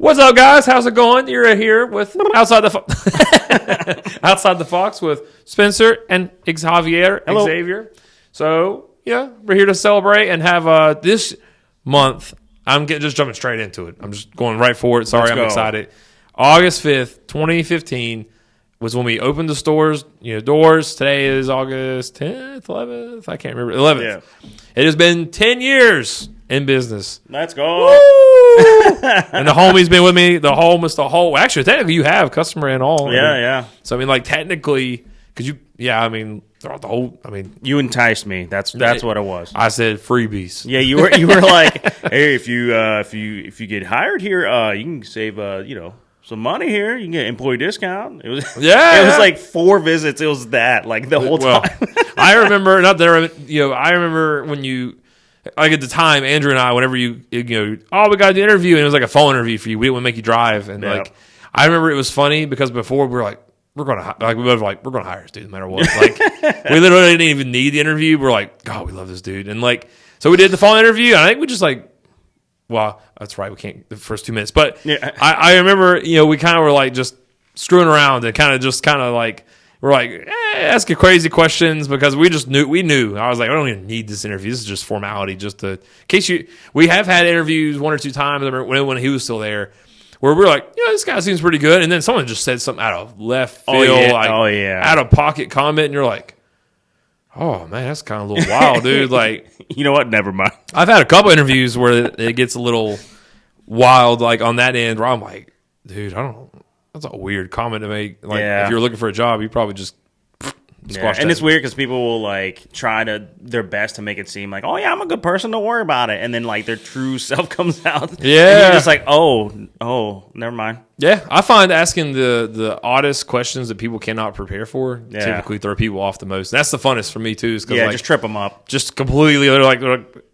What's up, guys? How's it going? You're here with Outside the Outside the Fox with Spencer and Xavier. So, yeah, we're here to celebrate and have this month. I'm just jumping straight into it. I'm just going right for it. Sorry, I'm excited. August 5th, 2015 was when we opened the doors. Today is August 10th, 11th. I can't remember. 11th. Yeah. It has been 10 years in business. Let's go. And the homie's been with me. The whole. Actually, technically, you have customer and all. Yeah. So, technically, because throughout the whole. You enticed me. That's what it was. I said freebies. Yeah, you were like, hey, if you get hired here, you can save some money here. You can get employee discount. It was like 4 visits. It was that the whole time. I remember I remember when you. At the time, Andrew and I, whenever we got the interview, and it was like a phone interview for you. We didn't want to make you drive, and I remember it was funny because before we were like, we're going to hire this dude no matter what. We literally didn't even need the interview. We're like, God, we love this dude, and so we did the phone interview. And I think we just well, that's right, we can't the first 2 minutes, but yeah. I remember we kind of were just screwing around and we're asking crazy questions because we knew. I was like, I don't even need this interview. This is just formality. In case we have had interviews 1 or 2 times when he was still there where we're like, this guy seems pretty good. And then someone just said something out of left field, out of pocket comment. And you're like, oh man, that's kind of a little wild, dude. You know what? Never mind. I've had a couple interviews where it gets a little wild, on that end where I'm like, dude, I don't know. That's a weird comment to make. If you're looking for a job, you probably just squash that. And it's weird because people will try their best to make it seem like, oh yeah, I'm a good person, don't worry about it. And then their true self comes out. Yeah. And you're just like, oh, never mind. Yeah. I find asking the oddest questions that people cannot prepare for typically throw people off the most. That's the funnest for me too. Just trip them up. Just completely,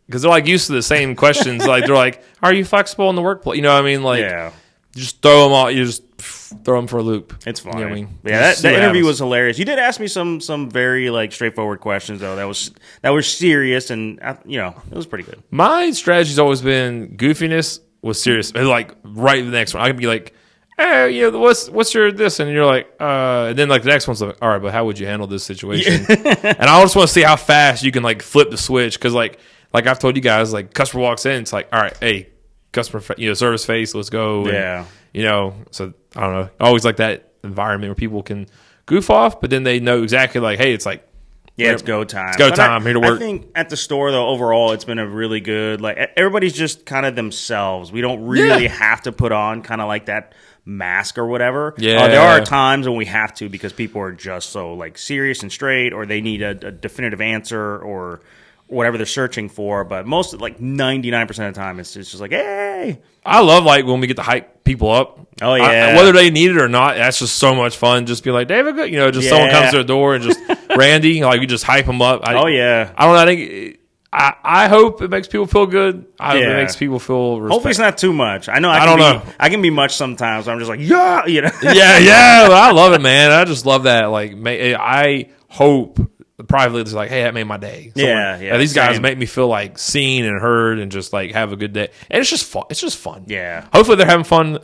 because they're used to the same questions. They're like, are you flexible in the workplace? You know what I mean? You just throw them all. You just throw them for a loop. It's fine. You know what I mean? Yeah, that interview was hilarious. You did ask me some very straightforward questions though. That was serious and it was pretty good. My strategy's always been goofiness was serious. Right the next one, I could be like, hey, what's your this? And you're like, and then the next one's like, all right, but how would you handle this situation? And I just want to see how fast you can flip the switch because like I've told you guys, customer walks in, it's like, all right, hey, customer, service face, let's go. Yeah. So I don't know. I always like that environment where people can goof off, but then they know exactly hey, it's it's go time. It's go time. I'm here to work. I think at the store though, overall, it's been a really good. Everybody's just kind of themselves. We don't really have to put on kind of that mask or whatever. Yeah. There are times when we have to because people are just so serious and straight, or they need a definitive answer or whatever they're searching for, but most 99% of the time it's just hey. I love when we get to hype people up. Oh yeah, whether they need it or not, that's just so much fun. Just be like, David, good. Someone comes to the door and just Randy, we just hype them up. Oh yeah, I don't know. I think I hope it makes people feel good. I hope it makes people feel respect. Hopefully it's not too much. I know. I don't know. I can be much sometimes. I'm just yeah, yeah. I love it, man. I just love that. I hope. Privately, it's hey, that made my day. Yeah. These guys make me feel seen and heard, and just have a good day. And it's just fun. It's just fun. Yeah. Hopefully they're having fun.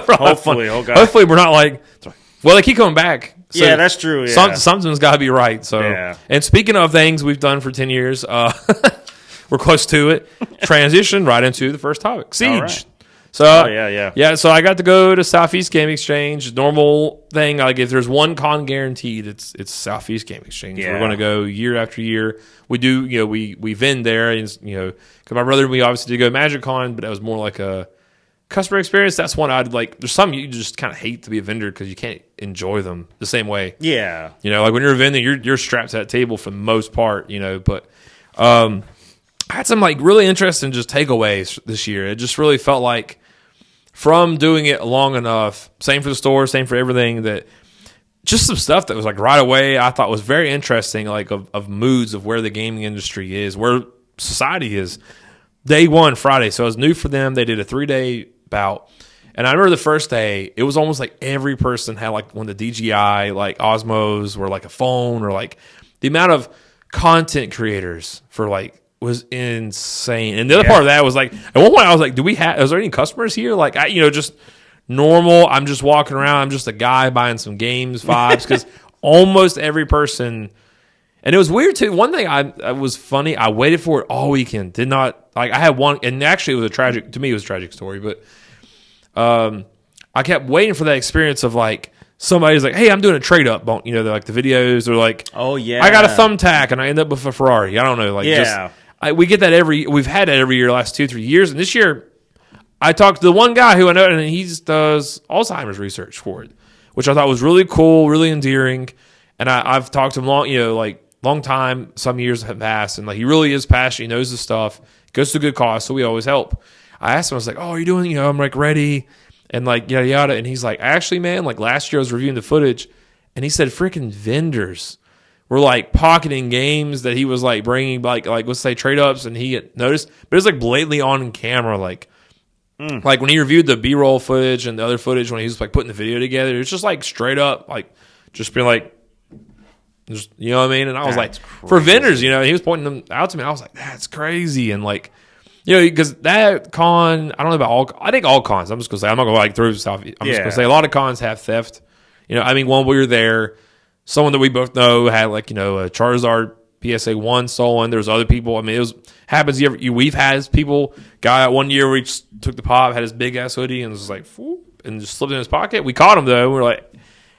Hopefully, oh god. Hopefully we're not well, they keep coming back. So yeah, that's true. Yeah. Something's got to be right. So, and speaking of things we've done for 10 years, we're close to it. Transition right into the first topic, Siege. So yeah. So I got to go to Southeast Game Exchange. Normal thing, if there's one con guaranteed, it's Southeast Game Exchange. Yeah. We're going to go year after year. We do, we vend there, and because my brother and we obviously did go Magic Con, but that was more like a customer experience. That's one I'd There's some you just kind of hate to be a vendor because you can't enjoy them the same way. Yeah, when you're a vendor, you're strapped to that table for the most part. But I had some really interesting just takeaways this year. It just really felt like. From doing it long enough, same for the store, same for everything, that just some stuff that was right away I thought was very interesting, of moods of where the gaming industry is, where society is. Day one, Friday, so it was new for them. They did a 3-day bout. And I remember the first day, it was almost every person had one of the DJI, Osmos, or a phone, or the amount of content creators for was insane. And the other part of that was like, at one point I was like, is there any customers here? Like, just normal. I'm just walking around. I'm just a guy buying some games vibes because almost every person. And it was weird too. One thing I was funny. I waited for it all weekend. Did not like. I had one, and actually it was to me it was a tragic story. But I kept waiting for that experience of like somebody's like, "Hey, I'm doing a trade up." They're like the videos. They're like, "Oh yeah, I got a thumbtack and I end up with a Ferrari." I don't know. Like, we get that we've had that every year the last 2-3 years, and this year I talked to the one guy who I know, and he does Alzheimer's research for it, which I thought was really cool, really endearing. And I've talked to him long time. Some years have passed, and like he really is passionate. He knows the stuff. Goes to good cause, so we always help. I asked him, I was like, "Oh, are you doing? I'm like ready." And like yada yada, and he's like, "Actually, man, like last year I was reviewing the footage, and he said freaking vendors were like pocketing games that he was like bringing like let's say trade ups, and he had noticed, but it was like blatantly on camera, like when he reviewed the B-roll footage and the other footage when he was like putting the video together, it's just like straight up like just being like, just, you know what I mean?" And I was like, for vendors, he was pointing them out to me. I was like, that's crazy, and like. Because that con, I don't know about I think all cons, I'm just going to say, I'm not going to like throw stuff. I'm just going to say a lot of cons have theft. When we were there, someone that we both know had like, a Charizard PSA 1 stolen. There's other people. I mean, happens. We've had people, guy one year we just took the pop, had his big ass hoodie and was like, and just slipped in his pocket. We caught him though. We were like,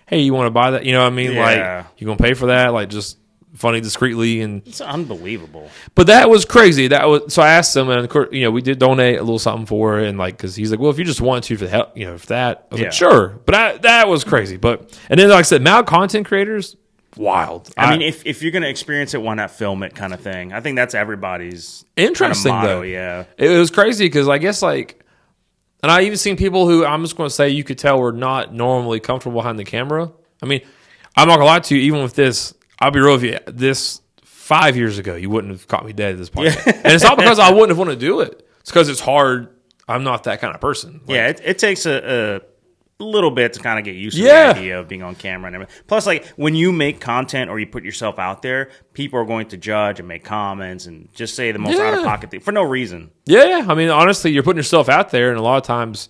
"Hey, you want to buy that?" You know what I mean? Like, you going to pay for that? Like, just funny discreetly, and it's unbelievable. But that was crazy. So I asked him, and of course, we did donate a little something for it, and like because he's like, "Well, if you just want to for the help, for that," I was like, "Sure." But that was crazy. And then like I said, now content creators, wild. I mean, if you're gonna experience it, why not film it? Kind of thing. I think that's everybody's interesting kind of motto, though. Yeah, it was crazy because I guess like, and I even seen people who I'm just going to say you could tell were not normally comfortable behind the camera. I mean, I'm not gonna lie to you, even with this. I'll be real with you. This 5 years ago, you wouldn't have caught me dead at this point. Yeah. And it's not because I wouldn't have wanted to do it. It's because it's hard. I'm not that kind of person. Like, it takes a little bit to kind of get used to the idea of being on camera and everything. Plus, like when you make content or you put yourself out there, people are going to judge and make comments and just say the most out of pocket thing for no reason. Yeah, I mean, honestly, you're putting yourself out there, and a lot of times,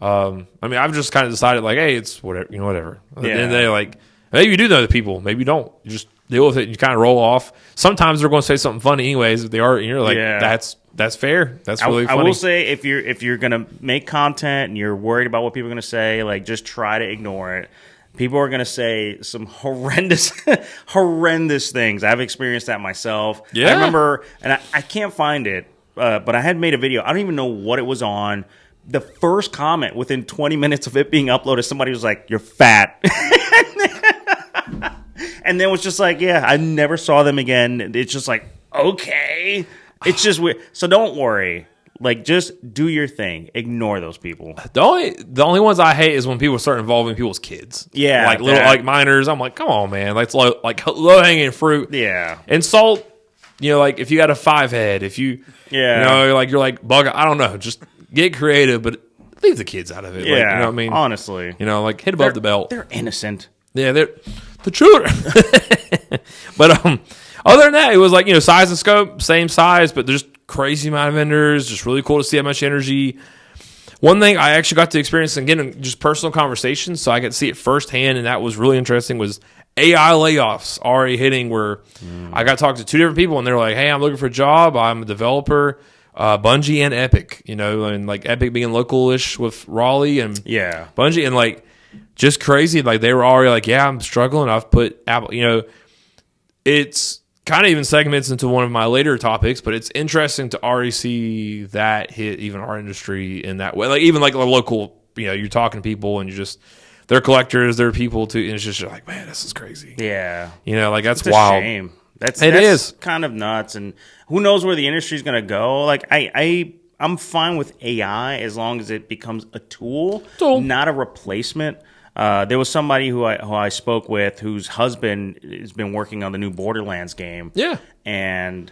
I've just kind of decided like, hey, it's whatever, whatever. At the end of the day, like maybe you do know the people, maybe you don't. You just deal with it and you kind of roll off. Sometimes they're going to say something funny anyways if they are, and you're like, that's fair. That's really funny. I will say if you're going to make content and you're worried about what people are going to say, like just try to ignore it. People are going to say some horrendous things. I've experienced that myself. Yeah. I remember, and I can't find it, but I had made a video. I don't even know what it was on. The first comment within 20 minutes of it being uploaded, somebody was like, "You're fat." And then it was just like, I never saw them again. It's just like, okay. It's just weird. So don't worry. Like, just do your thing. Ignore those people. The only ones I hate is when people start involving people's kids. Yeah. Like little like minors. I'm like, come on, man. Like, it's low hanging fruit. Yeah. Insult, like if you got a 5 head, if you, you're like bug, I don't know. Just get creative, but leave the kids out of it. Yeah. Like, you know what I mean? Honestly. Like hit above the belt. They're innocent. Yeah, they're the children. But other than that, it was like, size and scope, same size, but there's crazy amount of vendors. Just really cool to see how much energy. One thing I actually got to experience and getting just personal conversations, so I got to see it firsthand, and that was really interesting, was AI layoffs already hitting where I got to talk to 2 different people, and they're like, "Hey, I'm looking for a job. I'm a developer." Bungie and Epic, and like Epic being local-ish with Raleigh and Bungie, and like just crazy. Like they were already like, "Yeah, I'm struggling. I've put Apple." It's kind of even segments into one of my later topics, but it's interesting to already see that hit even our industry in that way. Like even like a local, you're talking to people and they're collectors, they're people too, and it's just like, man, this is crazy. Yeah, like that's it's wild. A shame. That's kind of nuts, and who knows where the industry is going to go? Like I'm fine with AI as long as it becomes a tool, not a replacement. There was somebody who I spoke with whose husband has been working on the new Borderlands game. Yeah. And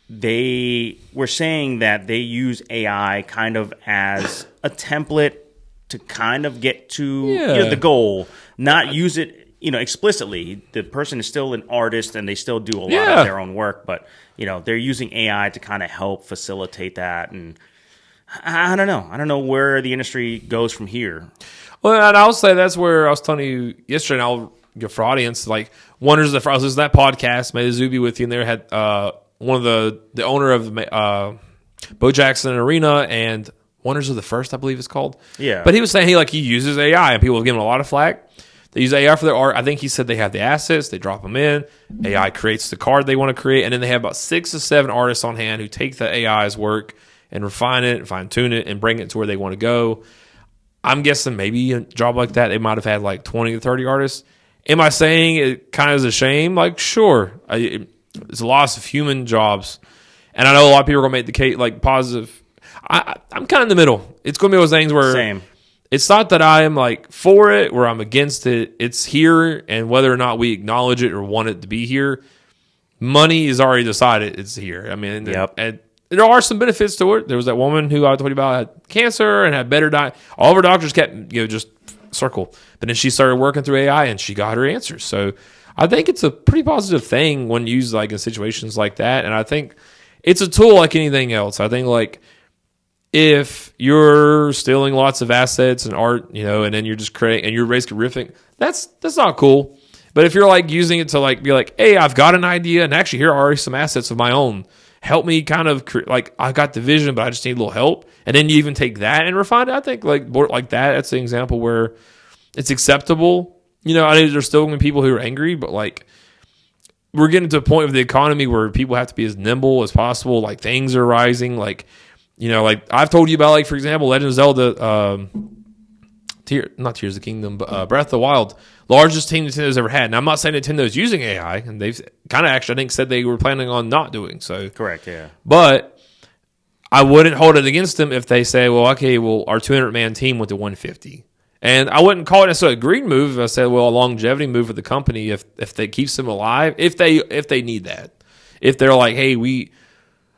they were saying that they use AI kind of as a template to kind of get to the goal, not use it explicitly, the person is still an artist and they still do a lot Yeah. of their own work, but they're using AI to kind of help facilitate that. And I don't know. I don't know where the industry goes from here. Well, and I'll say that's where I was telling you yesterday, and I'll give for audience, like, Wonders of the, I was listening to that podcast, made a Zuby with you, and they had one of the owner of Bo Jackson Arena and Wonders of the First, I believe it's called. Yeah. But he was saying he uses AI, and people have given him a lot of flack. They use AI for their art. I think he said they have the assets, they drop them in, AI creates the card they want to create, and then they have about 6 to 7 artists on hand who take the AI's work and refine it, and fine-tune it, and bring it to where they want to go. I'm guessing maybe a job like that, they might have had like 20 to 30 artists. Am I saying it kind of is a shame? Like, sure. It's a loss of human jobs. And I know a lot of people are going to make the case, like, positive. I'm kind of in the middle. It's going to be those things where Same. It's not that I am, like, for it or I'm against it. It's here, and whether or not we acknowledge it or want it to be here, money is already decided it's here. I mean, Yep. and there are some benefits to it. There was that woman who I told you about had cancer and had better diet. All of her doctors kept, just circle. But then she started working through AI and she got her answers. So I think it's a pretty positive thing when used like in situations like that. And I think it's a tool like anything else. I think like if you're stealing lots of assets and art, and then you're just creating and you're basically riffing, that's not cool. But if you're like using it to like be like, hey, I've got an idea and actually here are already some assets of my own. Help me kind of like I got the vision, but I just need a little help. And then you even take that and refine it. I think like that's an example where it's acceptable. I know there's still going to be people who are angry, but like we're getting to a point of the economy where people have to be as nimble as possible. Like things are rising. Like like I've told you about, like for example, Legend of Zelda, not Tears of the Kingdom, but Breath of the Wild. Largest team Nintendo's ever had. Now, I'm not saying Nintendo's using AI, and they've kind of actually, I think, said they were planning on not doing so. Correct, yeah. But I wouldn't hold it against them if they say, well, okay, our 200-man team went to 150. And I wouldn't call it necessarily a green move if I said, well, a longevity move for the company if they keeps them alive, if they need that. If they're like, hey,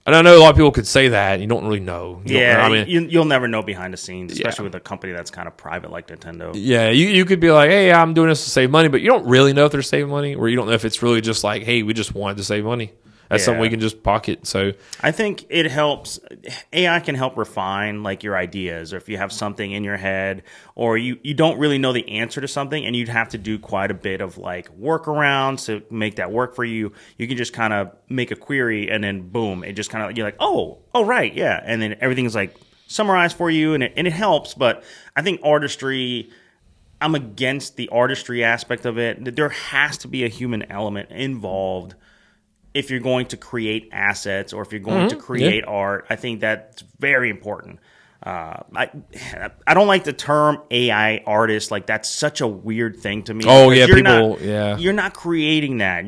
and I know a lot of people could say that, and you don't really know. You'll never know behind the scenes, especially with a company that's kind of private like Nintendo. Yeah, you could be like, hey, I'm doing this to save money, but you don't really know if they're saving money, or you don't know if it's really just like, hey, we just wanted to save money. That's something we can just pocket. So I think it helps. AI can help refine like your ideas, or if you have something in your head, or you don't really know the answer to something, and you'd have to do quite a bit of like workarounds to make that work for you. You can just kind of make a query, and then boom, it just kind of you're like, oh right, yeah, and then everything's like summarized for you, and it helps. But I think artistry. I'm against the artistry aspect of it. There has to be a human element involved. If you're going to create assets or if you're going to create art, I think that's very important. I don't like the term AI artist. Like that's such a weird thing to me. Oh yeah, you're not creating that.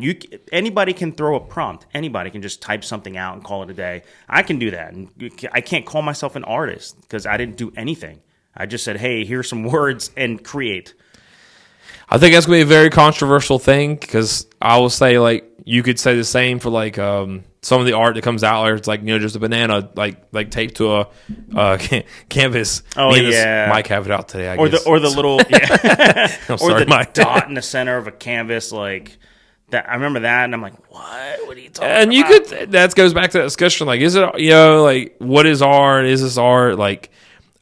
Anybody can throw a prompt. Anybody can just type something out and call it a day. I can do that. And I can't call myself an artist because I didn't do anything. I just said, hey, here's some words and create. I think that's going to be a very controversial thing because I will say, like, you could say the same for, like, some of the art that comes out where it's, like, just a banana, like taped to a canvas. Oh, yeah. Mike have it out today, I guess. Or the little, yeah. I'm sorry, Mike. Dot in the center of a canvas, like, that. I remember that, and I'm like, what? What are you talking about? And you could, that goes back to that discussion, like, is it, like, what is art? Is this art? Like,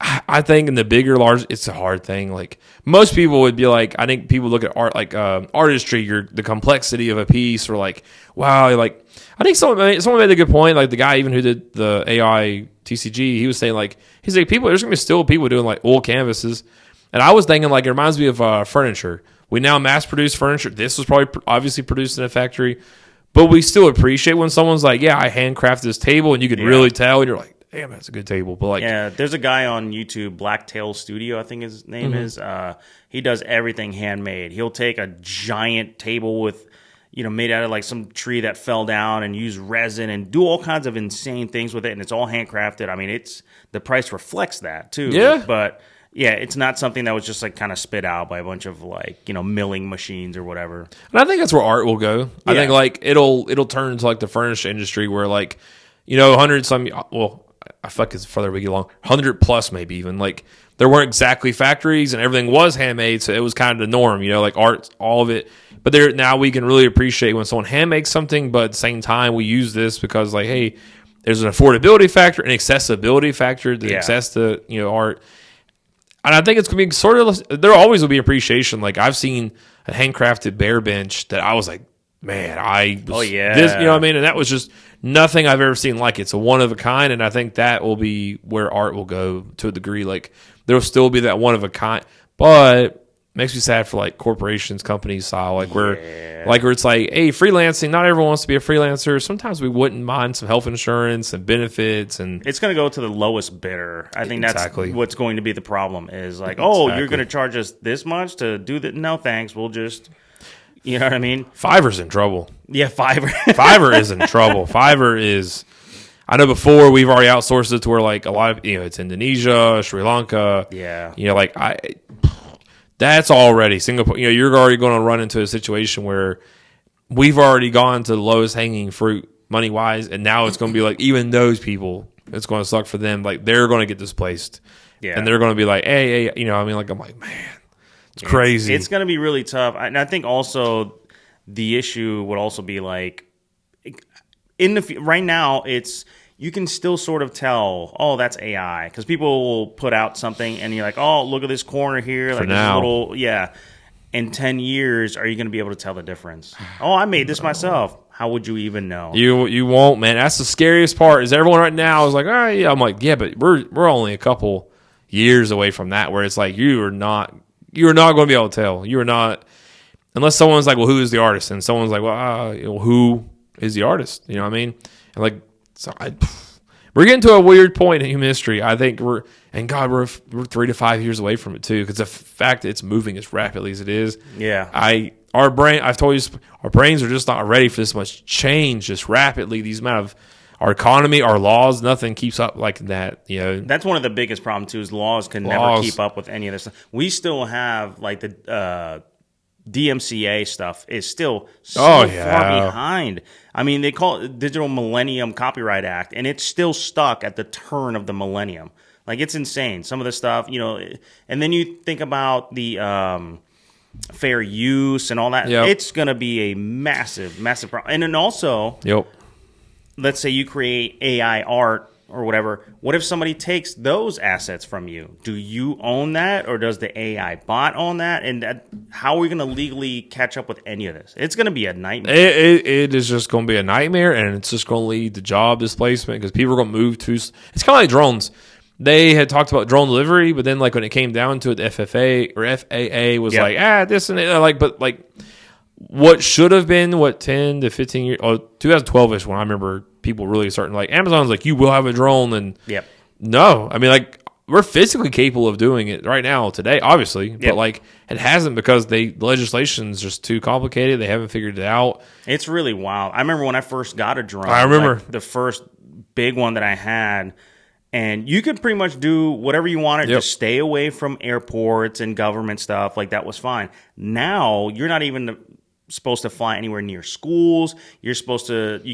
I think in the bigger, large, it's a hard thing. Like most people would be like, I think people look at art like artistry, the complexity of a piece, or like, wow, like I think someone made a good point. Like the guy even who did the AI TCG, he was saying like, he's like, there's gonna be still people doing like oil canvases, and I was thinking like it reminds me of furniture. We now mass produce furniture. This was probably obviously produced in a factory, but we still appreciate when someone's like, yeah, I handcrafted this table, and you could really tell, and you're like, damn, that's a good table. But like, yeah, there's a guy on YouTube, Blacktail Studio, I think his name is. He does everything handmade. He'll take a giant table with, made out of like some tree that fell down and use resin and do all kinds of insane things with it, and it's all handcrafted. I mean, the price reflects that too. Yeah, but yeah, it's not something that was just like kind of spit out by a bunch of like milling machines or whatever. And I think that's where art will go. I think like it'll turn into like the furniture industry where like 100 some I feel like it's further we get along 100 plus maybe even like there weren't exactly factories and everything was handmade, so it was kind of the norm, like art, all of it. But now we can really appreciate when someone hand makes something, but at the same time we use this because like, hey, there's an affordability factor, an accessibility factor to access to art. And I think it's going to be sort of, there always will be appreciation. Like I've seen a handcrafted bear bench that I was like, man, this, what I mean? And that was just nothing I've ever seen like it. It's a one of a kind. And I think that will be where art will go to a degree. Like there'll still be that one of a kind, but makes me sad for like corporations, companies style, like where it's like, hey, freelancing, not everyone wants to be a freelancer. Sometimes we wouldn't mind some health insurance and benefits, and it's going to go to the lowest bidder. I think that's what's going to be the problem is like, you're going to charge us this much to do that. No, thanks. We'll just, you know what I mean? Fiverr's in trouble. Yeah. Fiverr is in trouble. Fiverr is, I know before we've already outsourced it to where like a lot of, it's Indonesia, Sri Lanka. Yeah. That's already Singapore. You're already going to run into a situation where we've already gone to the lowest hanging fruit money wise, and now it's going to be like even those people, it's going to suck for them. Like they're going to get displaced, and they're going to be like, hey, I'm like, man, it's crazy. It's going to be really tough, and I think also the issue would also be like right now it's. You can still sort of tell, that's AI. Because people will put out something and you're like, look at this corner here. For now. In 10 years, are you going to be able to tell the difference? I made this myself. How would you even know? You won't, man. That's the scariest part is everyone right now is like, all right, yeah. I'm like, yeah, but we're only a couple years away from that where it's like you're not going to be able to tell. You're not, unless someone's like, well, who is the artist? And someone's like, well, who is the artist? You know what I mean? And like, so we're getting to a weird point in human history. I think we're 3 to 5 years away from it too, because the fact that it's moving as rapidly as it is. Yeah. I've told you, our brains are just not ready for this much change just rapidly. These amount of our economy, our laws, nothing keeps up like that. That's one of the biggest problems too. Is laws can never keep up with any of this stuff. We still have like the DMCA stuff is still far behind. I mean, they call it Digital Millennium Copyright Act, and it's still stuck at the turn of the millennium. Like, it's insane. Some of the stuff, and then you think about the fair use and all that. Yep. It's going to be a massive, massive problem. And then also, let's say you create AI art or whatever. What if somebody takes those assets from you? Do you own that, or does the AI bot own that? And how are we going to legally catch up with any of this? It's going to be a nightmare. It is just going to be a nightmare, and it's just going to lead to job displacement because people are going to move to. It's kind of like drones. They had talked about drone delivery, but then like when it came down to it, the FAA was like, this and that. But what should have been 10 to 15 years, 2012ish when I remember people really starting like Amazon's like, you will have a drone, and no, I mean like we're physically capable of doing it right now today, obviously, but like it hasn't because the legislation's just too complicated. They haven't figured it out. It's really wild. I remember when I first got a drone. I remember the first big one that I had. And you could pretty much do whatever you wanted, just stay away from airports and government stuff. Like, that was fine. Now, you're not even supposed to fly anywhere near schools. You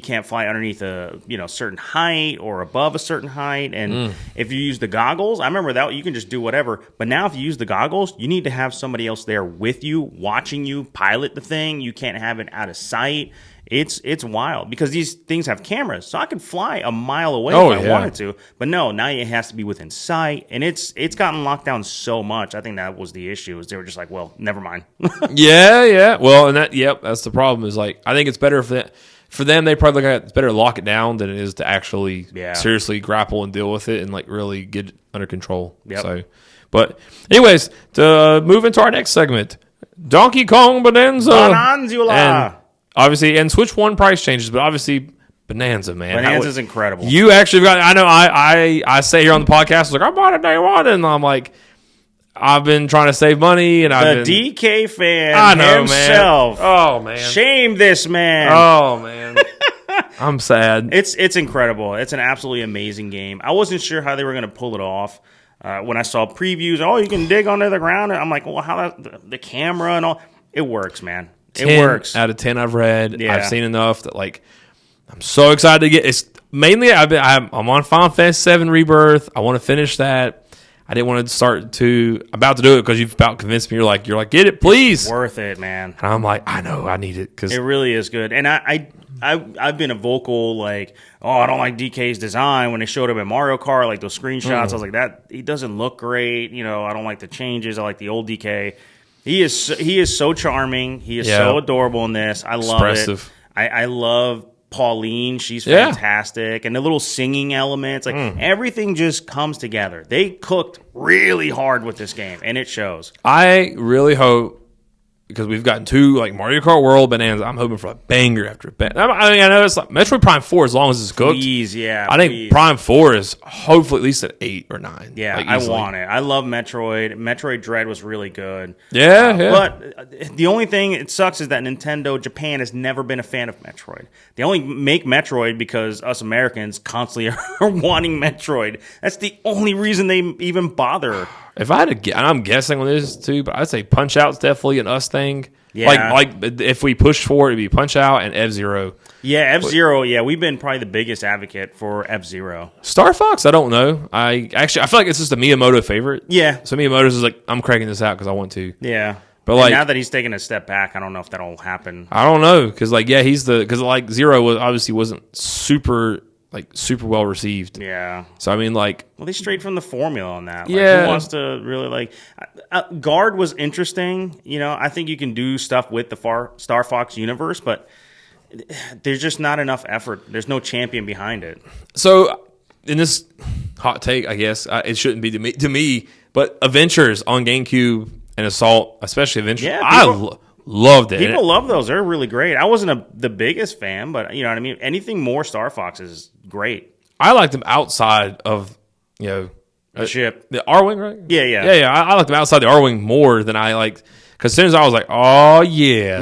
can't fly underneath a certain height or above a certain height. And if you use the goggles, I remember that you can just do whatever. But now if you use the goggles, you need to have somebody else there with you, watching you pilot the thing. You can't have it out of sight. It's wild because these things have cameras, so I could fly a mile away if I wanted to. But no, now it has to be within sight, and it's gotten locked down so much. I think that was the issue. Is they were just like, well, never mind. yeah. Well, and that's the problem. Is like I think it's better for them. They probably look at it's better to lock it down than it is to actually seriously grapple and deal with it and like really get it under control. Yep. So, but anyways, to move into our next segment, Donkey Kong Bananza. Obviously, and Switch 1 price changes, but obviously, Bananza, man. Bananza's incredible. You actually got, I know, I say here on the podcast, like, I bought it day one, and I'm like, I've been trying to save money, and DK fan himself. Man. Oh, man. Shame this man. Oh, man. I'm sad. It's incredible. It's an absolutely amazing game. I wasn't sure how they were going to pull it off. When I saw previews, you can dig under the ground, and I'm like, well, how the camera and all. It works, man. It works. Out of 10 I've read. Yeah. I've seen enough that like I'm so excited to get it's mainly I'm on Final Fantasy 7 Rebirth. I want to finish that. I didn't want to start to about to do it because you've about convinced me. You're like, get it, please. Worth it, man. And I'm like, I know, I need it because it really is good. And I've been a vocal like, oh, I don't like DK's design when they showed up in Mario Kart, like those screenshots. I was like, that he doesn't look great. You know, I don't like the changes. I like the old DK. He is so charming. He is so adorable in this. I love it. I love Pauline. She's fantastic. And the little singing elements, like everything just comes together. They cooked really hard with this game, and it shows. I really hope, because we've gotten 2 like Mario Kart World, Bonanza. I'm hoping for a banger after banger. I mean, I know it's like Metroid Prime 4 as long as it's cooked. I think Prime 4 is hopefully at least an 8 or 9. Yeah, like, I want it. I love Metroid. Metroid Dread was really good. Yeah. But the only thing it sucks is that Nintendo Japan has never been a fan of Metroid. They only make Metroid because us Americans constantly are wanting Metroid. That's the only reason they even bother. If I had to guess, and I'm guessing on this too, but I'd say Punch Out's definitely an us thing. Yeah. Like if we push for it, it'd be Punch Out and F-Zero. Yeah, F-Zero. Yeah, we've been probably the biggest advocate for F-Zero. Star Fox, I don't know. I feel like it's just a Miyamoto favorite. Yeah. So Miyamoto's is like, I'm cracking this out because I want to. Yeah. But and like now that he's taking a step back, I don't know if that'll happen. I don't know because like because like Zero wasn't super well received. Yeah. So I mean, like, well, they strayed from the formula on that. Like, yeah. Who wants to really like? Guard was interesting. You know, I think you can do stuff with the Star Fox universe, but there's just not enough effort. There's no champion behind it. So in this hot take, I guess it shouldn't be to me, but Adventures on GameCube and Assault, especially Adventures, loved it. People love those. They're really great. I wasn't the biggest fan, but you know what I mean? Anything more Star Fox is great. I liked them outside of, the ship. The R-Wing, right? Yeah. I liked them outside the R-Wing more than I liked, because as soon as I was like, oh, yeah.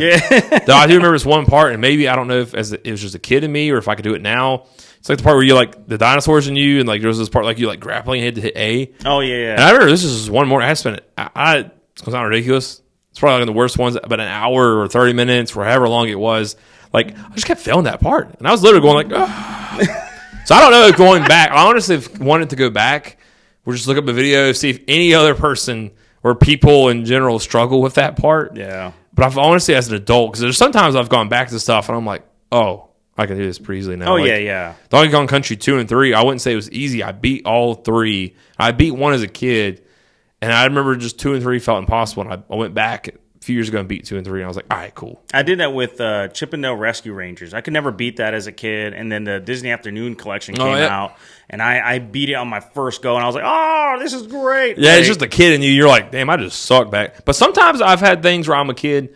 Though I do remember this one part, and maybe, I don't know if it was just a kid in me or if I could do it now. It's like the part where you like the dinosaurs in you, and like there was this part like you like grappling and hit A. Oh, yeah. And I remember this is one more. I spent it's not ridiculous. It's probably like the worst ones, but an hour or 30 minutes or however long it was. Like, I just kept failing that part. And I was literally going like, oh. So I don't know if going back, I honestly wanted to go back. We'll just look up a video, see if any other person or people in general struggle with that part. Yeah. But I've honestly, as an adult, because there's sometimes I've gone back to stuff and I'm like, oh, I can do this pretty easily now. Oh, like, yeah. Donkey Kong Country 2 and 3, I wouldn't say it was easy. I beat all 3. I beat 1 as a kid. And I remember just 2 and 3 felt impossible. And I went back a few years ago and beat 2 and 3. And I was like, all right, cool. I did that with Chip and Dale Rescue Rangers. I could never beat that as a kid. And then the Disney Afternoon collection came out. And I beat it on my first go. And I was like, oh, this is great. Yeah, it's just a kid in you. You're like, damn, I just suck back. But sometimes I've had things where I'm a kid.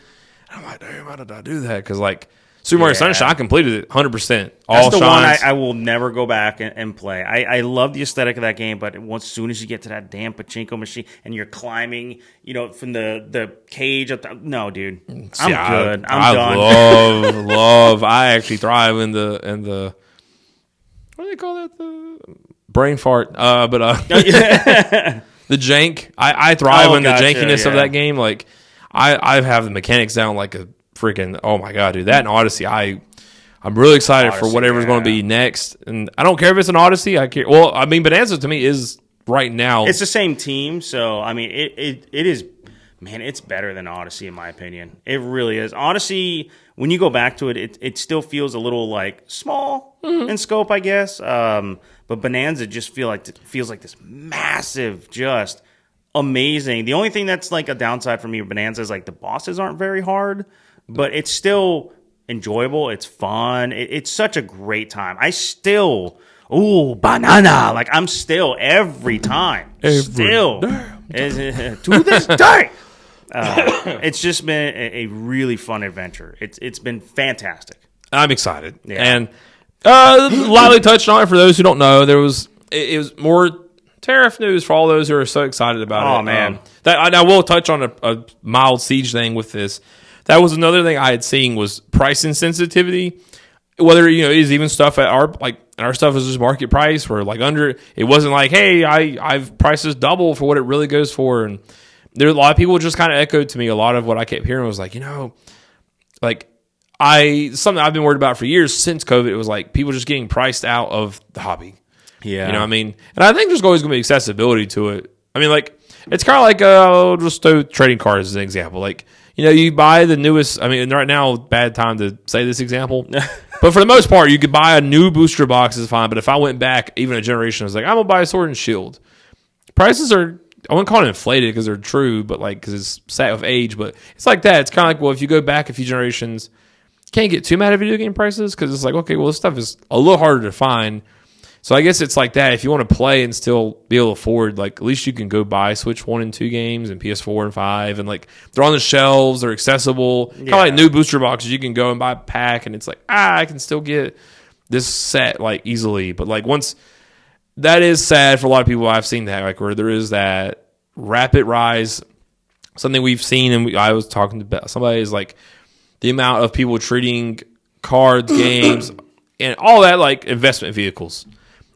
And I'm like, damn, how did I do that? Because like, Super Mario Sunshine, I completed it 100%. That's the one I will never go back and play. I love the aesthetic of that game, but as soon as you get to that damn pachinko machine and you're climbing, from the cage up, no, dude, I'm good. I'm done. love. I actually thrive in the what do they call that? The brain fart. The jank. I thrive in the jankiness of that game. Like I have the mechanics down like a freaking, oh my god, dude, that and Odyssey, I'm really excited for whatever's going to be next, and I don't care if it's an Odyssey. I care. Well, I mean, Bonanza to me is right now. It's the same team, so I mean, it is. Man, it's better than Odyssey in my opinion. It really is. Odyssey, when you go back to it, it still feels a little like small in scope, I guess. But Bonanza just feels like this massive, just amazing. The only thing that's like a downside for me with Bonanza is like the bosses aren't very hard. But it's still enjoyable. It's fun. It's such a great time. I still, banana. Like, I'm still every time. To this day. It's just been a really fun adventure. It's been fantastic. I'm excited. Yeah. And lightly touched on it for those who don't know. It was more tariff news for all those who are so excited about it. Oh, man. I will touch on a mild siege thing with this. That was another thing I had seen was price insensitivity. Whether is even stuff at our stuff is just market price or like under. It wasn't like, hey, I've prices double for what it really goes for. And there a lot of people just kind of echoed to me a lot of what I kept hearing was like, like something I've been worried about for years since COVID. It was like people just getting priced out of the hobby. Yeah, you know what I mean. And I think there's always going to be accessibility to it. I mean, like, it's kind of like, I'll just throw trading cards as an example. Like, you buy the newest, I mean, right now, bad time to say this example. But for the most part, you could buy a new booster box is fine. But if I went back even a generation, I was like, I'm going to buy a Sword and Shield. Prices are, I wouldn't call it inflated because they're true, but like, because it's set with age. But it's like that. It's kind of like, well, if you go back a few generations, you can't get too mad at video game prices because it's like, okay, well, this stuff is a little harder to find. So I guess it's like that. If you want to play and still be able to afford, like, at least you can go buy Switch 1 and 2 games and PS4 and 5. And, like, they're on the shelves. They're accessible. Kind of like new booster boxes. You can go and buy a pack. And it's like, I can still get this set, like, easily. But, like, once that is sad for a lot of people. I've seen that, like, where there is that rapid rise. Something we've seen, and I was talking to somebody, is, like, the amount of people treating cards, games, and all that, like, investment vehicles.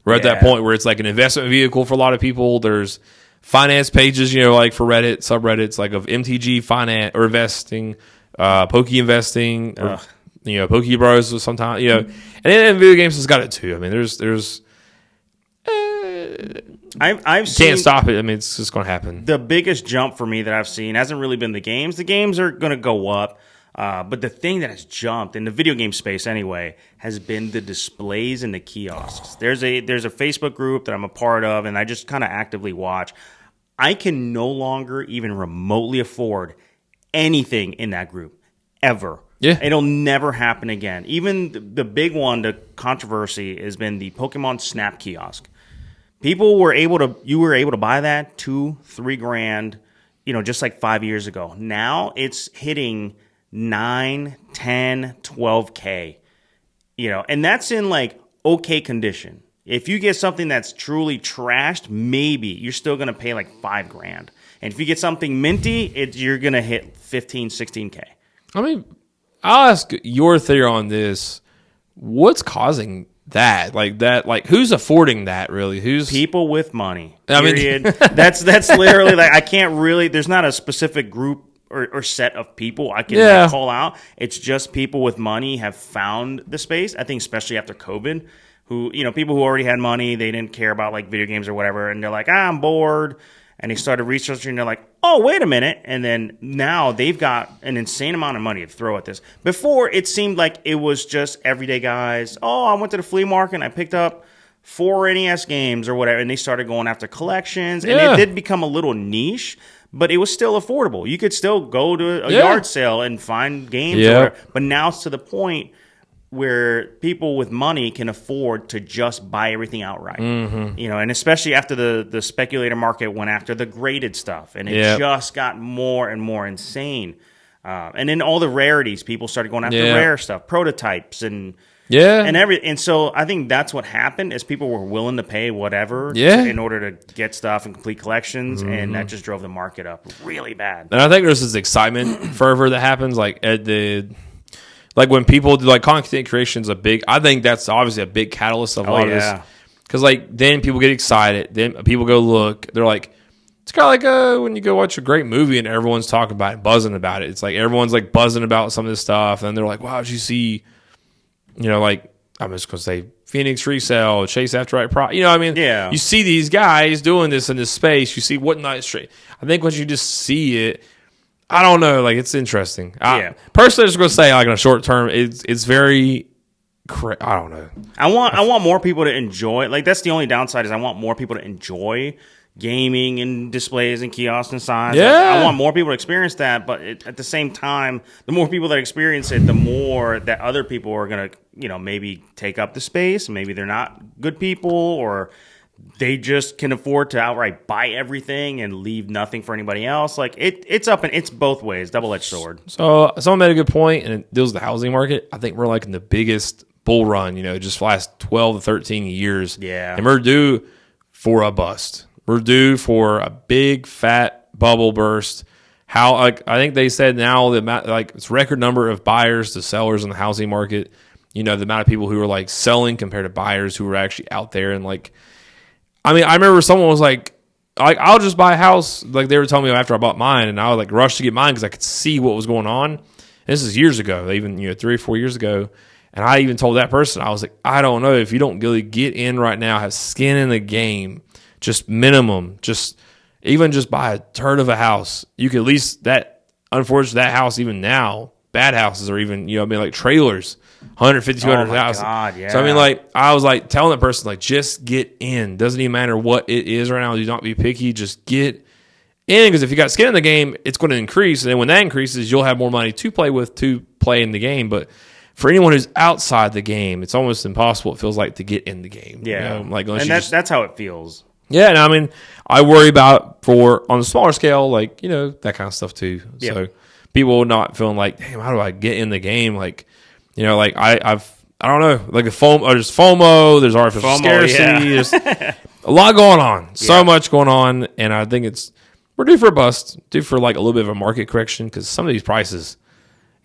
We're at that point where it's like an investment vehicle for a lot of people. There's finance pages, like for Reddit, subreddits, like of MTG finance or investing, Poke investing, or, Poke Bros sometimes, and then video games has got it too. I mean, there's I've seen, can't stop it. I mean, it's just going to happen. The biggest jump for me that I've seen hasn't really been the games. The games are going to go up. But the thing that has jumped in the video game space anyway has been the displays and the kiosks. There's a Facebook group that I'm a part of, and I just kind of actively watch. I can no longer even remotely afford anything in that group ever. Yeah, it'll never happen again. Even the big one, the controversy has been the Pokemon Snap kiosk. You were able to buy that $2-3 grand, just like 5 years ago. Now it's hitting 9, 10, 12K, and that's in like okay condition. If you get something that's truly trashed, maybe you're still going to pay like $5 grand. And if you get something minty, you're going to hit 15, 16K. I mean, I'll ask your theory on this. What's causing that? Like who's affording that really? Who's people with money. Period. I mean, that's literally like, I can't really, there's not a specific group or set of people I can call out. It's just people with money have found the space. I think especially after COVID, people who already had money, they didn't care about like video games or whatever, and they're like, I'm bored, and they started researching. And they're like, oh, wait a minute, and then now they've got an insane amount of money to throw at this. Before it seemed like it was just everyday guys. Oh, I went to the flea market and I picked up 4 NES games or whatever, and they started going after collections, and it did become a little niche. But it was still affordable. You could still go to a yard sale and find games or whatever. But now it's to the point where people with money can afford to just buy everything outright. Mm-hmm. And especially after the speculator market went after the graded stuff. And it just got more and more insane. And then all the rarities, people started going after rare stuff, prototypes and and so I think that's what happened is people were willing to pay whatever in order to get stuff and complete collections, and that just drove the market up really bad. And I think there's this excitement fervor that happens like when people do like content creation is I think that's obviously a big catalyst of a lot of this. Because like then people get excited, then people go look, they're like, it's kind of like when you go watch a great movie and everyone's talking about it, buzzing about it. It's like everyone's like buzzing about some of this stuff, and they're like, wow, did you see? Like I'm just gonna say Phoenix Resale, Chase After Right Pro. I mean, you see these guys doing this in this space. You see Whatnot Straight. I think once you just see it, I don't know. Like it's interesting. Personally, I'm just gonna say like in a short term, it's very. I don't know. I want more people to enjoy. Like that's the only downside is I want more people to enjoy gaming and displays and kiosks and signs. I want more people to experience that, but at the same time, the more people that experience it, the more that other people are going to, maybe take up the space. Maybe they're not good people, or they just can afford to outright buy everything and leave nothing for anybody else. Like it's up and it's both ways, double-edged sword. So someone made a good point, and it deals with the housing market. I think we're like in the biggest bull run, just last 12 to 13 years. Yeah. And we're due for a bust. We're due for a big fat bubble burst. I think they said now the amount, like it's record number of buyers to sellers in the housing market. The amount of people who are like selling compared to buyers who are actually out there. And like, I mean, I remember someone was like I'll just buy a house. Like they were telling me after I bought mine, and I was like rushed to get mine because I could see what was going on. And this is years ago, even 3 or 4 years ago. And I even told that person, I was like, I don't know if you don't really get in right now, have skin in the game. Just minimum, just even just buy a turd of a house. You could at least unfortunately, that house even now, bad houses are even, like trailers, 150, 200,000. God, yeah. So I mean, I was telling that person, just get in. Doesn't even matter what it is right now. Do not be picky. Just get in, because if you got skin in the game, it's going to increase. And then when that increases, you'll have more money to play with to play in the game. But for anyone who's outside the game, it's almost impossible, it feels like, to get in the game. Yeah. And that's how it feels. Yeah, and I mean, I worry about on a smaller scale, that kind of stuff too. Yeah. So people not feeling like, damn, how do I get in the game? I don't know, there's FOMO, there's artificial scarcity, there's a lot going on, so much going on, and I think we're due for a bust, due for a little bit of a market correction, because some of these prices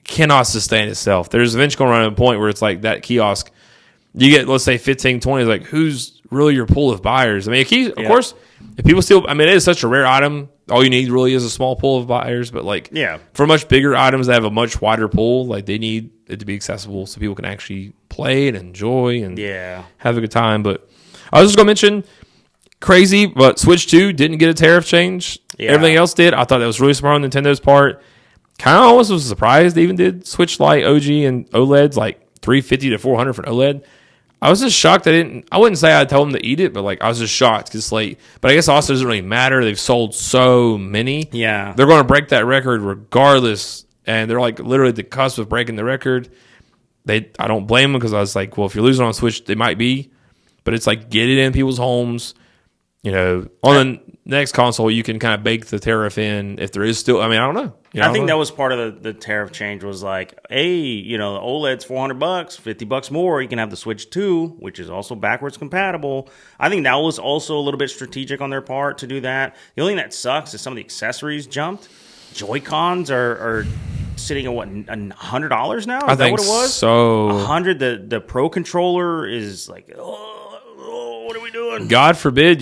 cannot sustain itself. There's eventually going to run a point where it's like that kiosk, you get, let's say 15, 20, who's really your pool of buyers? I mean, of course, if people still, it is such a rare item, all you need really is a small pool of buyers, but for much bigger items that have a much wider pool, they need it to be accessible so people can actually play and enjoy and have a good time. But I was just going to mention, crazy, but Switch 2 didn't get a tariff change. Yeah. Everything else did. I thought that was really smart on Nintendo's part. Kind of almost was surprised they even did Switch Lite OG and OLEDs $350 to $400 for an OLED. I was just shocked. I wouldn't say I told them to eat it, but I was just shocked because it's late. But I guess also doesn't really matter. They've sold so many. Yeah. They're going to break that record regardless. And they're literally at the cusp of breaking the record. I don't blame them, because I was well, if you're losing on Switch, they might be. But it's get it in people's homes. On the next console, you can kind of bake the tariff in if there is still. I don't know. I think that was part of the tariff change. Was hey, the OLED's $400, $50 more. You can have the Switch 2, which is also backwards compatible. I think that was also a little bit strategic on their part to do that. The only thing that sucks is some of the accessories jumped. Joy-Cons are sitting at what, $100 now? Is that what it was? So $100. The Pro controller is what are we doing? God forbid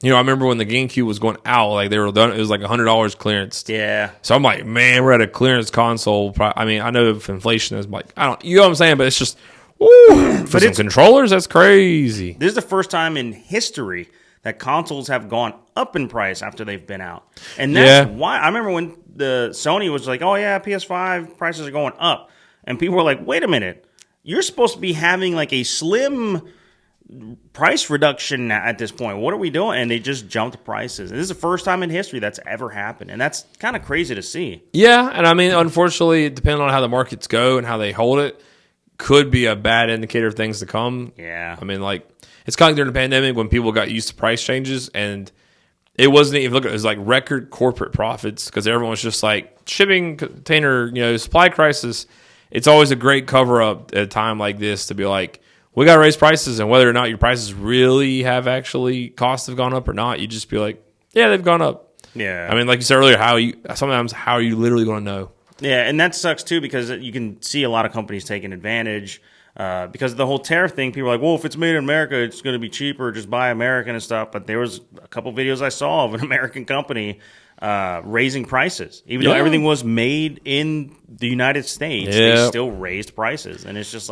I remember when the GameCube was going out, they were done. It was $100 clearance. Yeah. So I'm man, we're at a clearance console. I know if inflation is you know what I'm saying, but it's just, for some controllers, that's crazy. This is the first time in history that consoles have gone up in price after they've been out. And that's why I remember when the Sony was oh yeah, PS5 prices are going up. And people were wait a minute. You're supposed to be having a slim price reduction at this point. What are we doing? And they just jumped prices. And this is the first time in history that's ever happened. And that's kind of crazy to see. Yeah, and unfortunately, depending on how the markets go and how they hold it, could be a bad indicator of things to come. Yeah. It's kind of during the pandemic when people got used to price changes, and it wasn't even, it was record corporate profits, because everyone was just shipping container, supply crisis. It's always a great cover up at a time like this to be we got to raise prices, and whether or not your prices really have costs have gone up or not, you just be yeah, they've gone up. Yeah. Like you said earlier, how are you literally going to know? Yeah, and that sucks too, because you can see a lot of companies taking advantage because of the whole tariff thing. People are well, if it's made in America, it's going to be cheaper, just buy American and stuff. But there was a couple videos I saw of an American company raising prices. Even though everything was made in the United States, they still raised prices. And it's just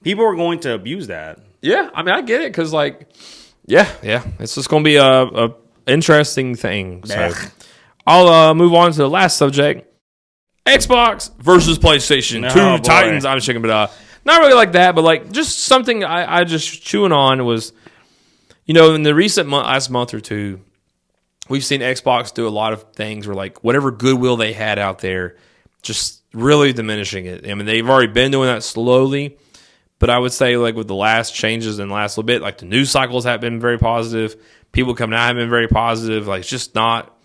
people are going to abuse that. Yeah, I get it, because it's just going to be a interesting thing. So I'll move on to the last subject. Xbox versus PlayStation. Two titans I'm shaking, but not really like that, but just something I just chewing on was, in the recent last month or two, we've seen Xbox do a lot of things where whatever goodwill they had out there, just really diminishing it. They've already been doing that slowly, but I would say with the last changes in the last little bit, the news cycles have been very positive. People coming out have been very positive. It's just not,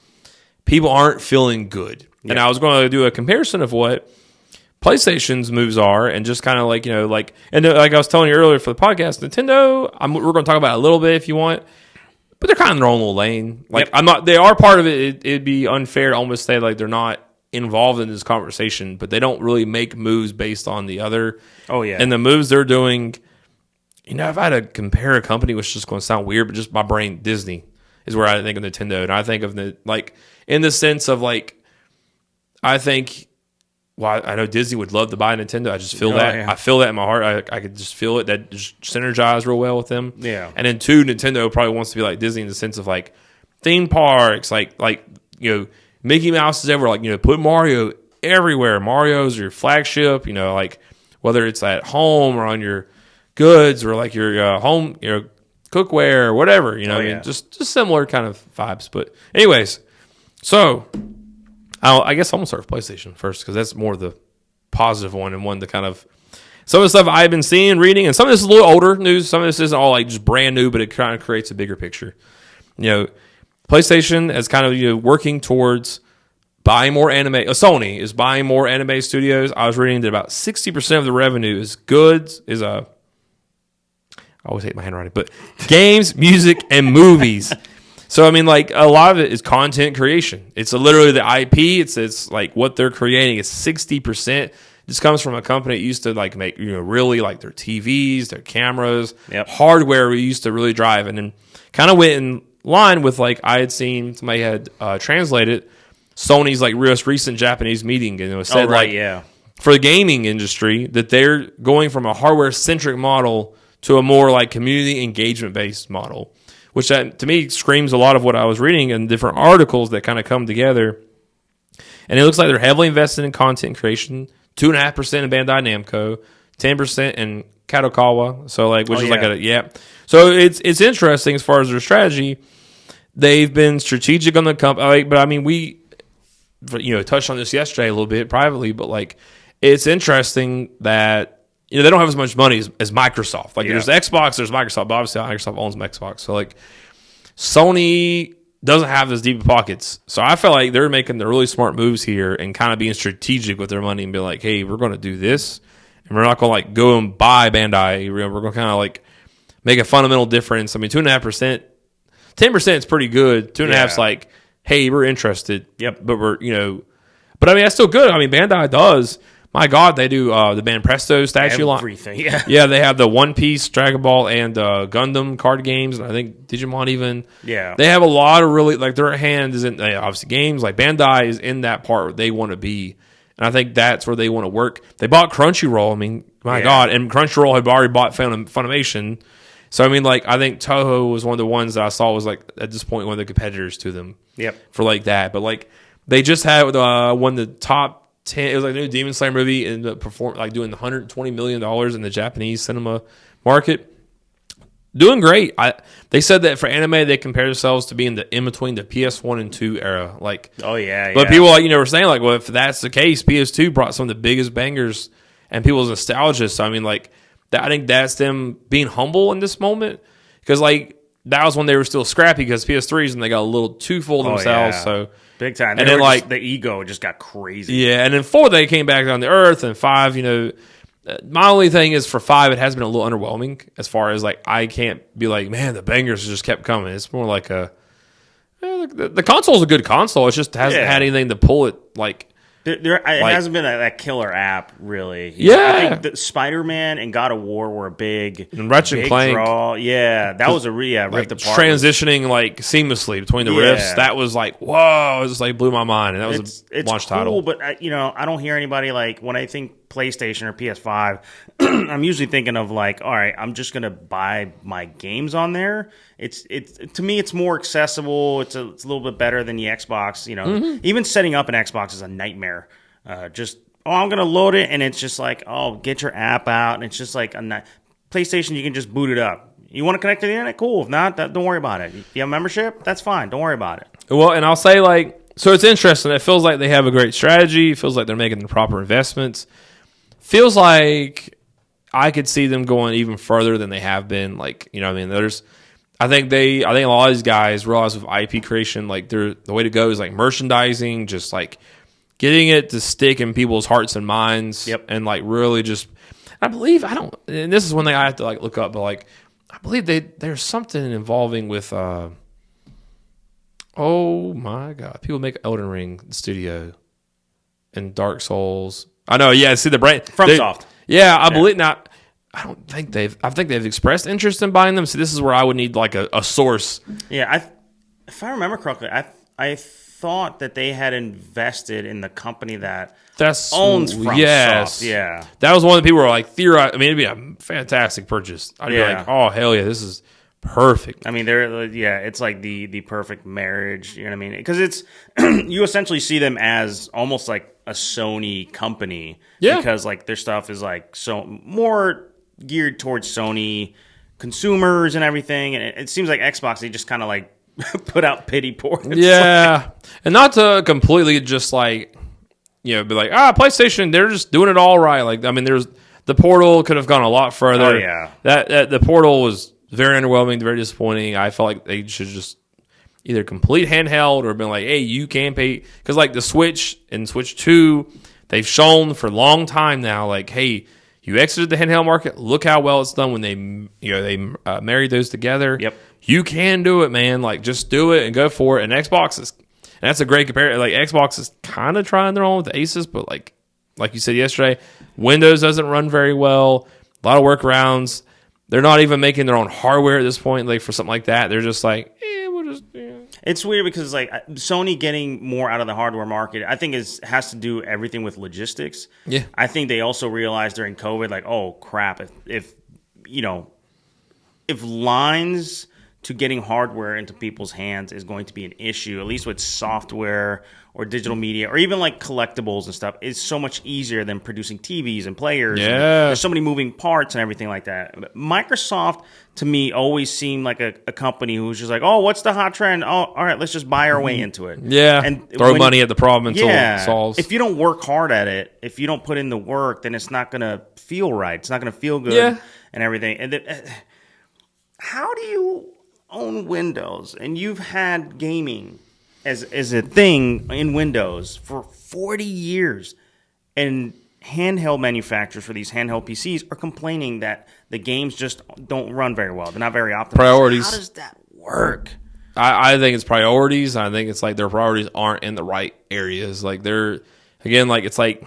people aren't feeling good. Yeah. And I was going to do a comparison of what PlayStation's moves are, and just kind of and I was telling you earlier for the podcast, Nintendo, we're going to talk about it a little bit if you want, but they're kind of in their own little lane. They are part of it. It'd be unfair to almost say they're not involved in this conversation, but they don't really make moves based on the other. Oh yeah. And the moves they're doing, if I had to compare a company, which is just going to sound weird, but just my brain, Disney is where I think of Nintendo, and I think of in the sense of I think, I know Disney would love to buy Nintendo. I just feel that. Yeah. I feel that in my heart. I could just feel it. That just synergize real well with them. Yeah. And then two, Nintendo probably wants to be like Disney in the sense of theme parks, like Mickey Mouse is everywhere. Like put Mario everywhere. Mario's your flagship. Like whether it's at home or on your goods or like your home, cookware or whatever. Just similar kind of vibes. But anyways, so I guess I'm gonna start with PlayStation first because that's more the positive one and one to kind of some of the stuff I've been seeing, reading, and some of this is a little older news. Some of this isn't all like just brand new, but it kind of creates a bigger picture. PlayStation is kind of working towards buying more anime. Sony is buying more anime studios. I was reading that about 60% of the revenue is goods. I always hate my handwriting, but games, music, and movies. So a lot of it is content creation. It's literally the IP. It's like what they're creating is 60%. This comes from a company that used to like make really like their TVs, their cameras, hardware we used to really drive, and then kind of went in line with like I had seen somebody had translated Sony's like recent Japanese meeting, and it was said for the gaming industry that they're going from a hardware centric model to a more like community engagement based model, which to me screams a lot of what I was reading in different articles that kind of come together. And it looks like they're heavily invested in content creation, 2.5% in Bandai Namco, 10% in Catawba. So So it's interesting as far as their strategy. They've been strategic on the company, but we touched on this yesterday a little bit privately. But like, it's interesting that they don't have as much money as Microsoft. Like, there's Xbox, there's Microsoft. But obviously, Microsoft owns Xbox. So like, Sony doesn't have those deep pockets. So I feel like they're making the really smart moves here and kind of being strategic with their money and be like, hey, we're going to do this, and we're not going to like go and buy Bandai. We're going to kind of like make a fundamental difference. 2.5%, 10% is pretty good. 2.5 is like, hey, we're interested. Yep. But we're but that's still good. Bandai does. My God, they do the Band Presto statue line. Everything, yeah. Yeah, they have the One Piece, Dragon Ball, and Gundam card games, and I think Digimon even. Yeah. They have a lot of really, like, their hand is in, obviously, games. Like, Bandai is in that part where they want to be, and I think that's where they want to work. They bought Crunchyroll. My God, and Crunchyroll had already bought Funimation. So, I think Toho was one of the ones that I saw was, like, at this point, one of the competitors to them. Yep. For, like, that. But, like, they just had one of the top 10, it was like a new Demon Slayer movie and doing $120 million in the Japanese cinema market. Doing great. They said that for anime they compare themselves to being in between the PS1 and 2 era. Like, but people were saying like, well, if that's the case, PS2 brought some of the biggest bangers and people's nostalgia. So I think that's them being humble in this moment, because like that was when they were still scrappy, because PS3s and they got a little too full of themselves. So big time. And then like the ego just got crazy. Yeah, and then 4 they came back on the earth, and 5, my only thing is for 5 it has been a little underwhelming as far as like I can't be like, man, the bangers just kept coming. It's more like the console's a good console. It just hasn't had anything to pull it like. It hasn't been that killer app, really. Yeah. I think Spider-Man and God of War were a big, and Ratchet & Clank draw. Yeah, that was a ripped apart. Transitioning like seamlessly between the riffs. That was like, whoa, it just like blew my mind. And that was a launch title. But I don't hear anybody like, when I think PlayStation or PS5, I'm usually thinking of like, all right, I'm just gonna buy my games on there. It's to me, it's more accessible. It's a little bit better than the Xbox. Even setting up an Xbox is a nightmare. I'm gonna load it, and it's just like, get your app out, and it's just like PlayStation. You can just boot it up. You want to connect to the internet? Cool. If not, don't worry about it. You have a membership? That's fine. Don't worry about it. Well, and I'll say like, so it's interesting. It feels like they have a great strategy. It feels like they're making the proper investments. Feels like I could see them going even further than they have been. Like, I think a lot of these guys realize with IP creation, like the way to go is like merchandising, just like getting it to stick in people's hearts and minds. Yep. And like really just, and this is one thing I have to like look up, but like, I believe there's something involving with, oh my God, people make Elden Ring studio and Dark Souls. I know, yeah. See the brand FromSoft. Yeah, I believe not. I think they've expressed interest in buying them. So this is where I would need like a source. Yeah, if I remember correctly, I thought that they had invested in the company that owns FromSoft. Yes. Yeah, that was one of the people who were like theorizing. It'd be a fantastic purchase. I'd be like, oh hell yeah, this is perfect. I mean, it's like the perfect marriage. You know what I mean? Because it's you essentially see them as almost like a Sony company. Yeah. Because like their stuff is like so more geared towards Sony consumers and everything, and it seems like Xbox, they just kind of like put out pity ports. Yeah, and not to completely just like, be like, PlayStation, they're just doing it all right. Like, I mean, there's the Portal could have gone a lot further. Oh yeah, that the Portal was very underwhelming, very disappointing. I felt like they should just either complete handheld or been like, hey, you can pay, because like the Switch and Switch 2, they've shown for a long time now, like, hey, you exited the handheld market. Look how well it's done when they married those together. Yep. You can do it, man. Like, just do it and go for it. And Xbox is, and that's a great comparison. Like, Xbox is kind of trying their own with the Asus, but like you said yesterday, Windows doesn't run very well. A lot of workarounds. They're not even making their own hardware at this point. Like, for something like that, they're just like, we'll just. It's weird because like Sony getting more out of the hardware market, I think has to do everything with logistics. Yeah, I think they also realized during COVID, like, oh crap, if lines to getting hardware into people's hands is going to be an issue, at least with software or digital media or even like collectibles and stuff, it's so much easier than producing TVs and players. Yeah. And there's so many moving parts and everything like that. But Microsoft, to me, always seemed like a company who was just like, oh, what's the hot trend? Oh, all right, let's just buy our way into it. Yeah, and throw money at the problem until it solves. If you don't work hard at it, if you don't put in the work, then it's not going to feel right. It's not going to feel good and everything. And how do you own Windows and you've had gaming as a thing in Windows for 40 years, and handheld manufacturers for these handheld PCs are complaining that the games just don't run very well. They're not very optimized. Priorities. How does that work? I think it's priorities. I think it's like their priorities aren't in the right areas. Like they're, again, like it's like,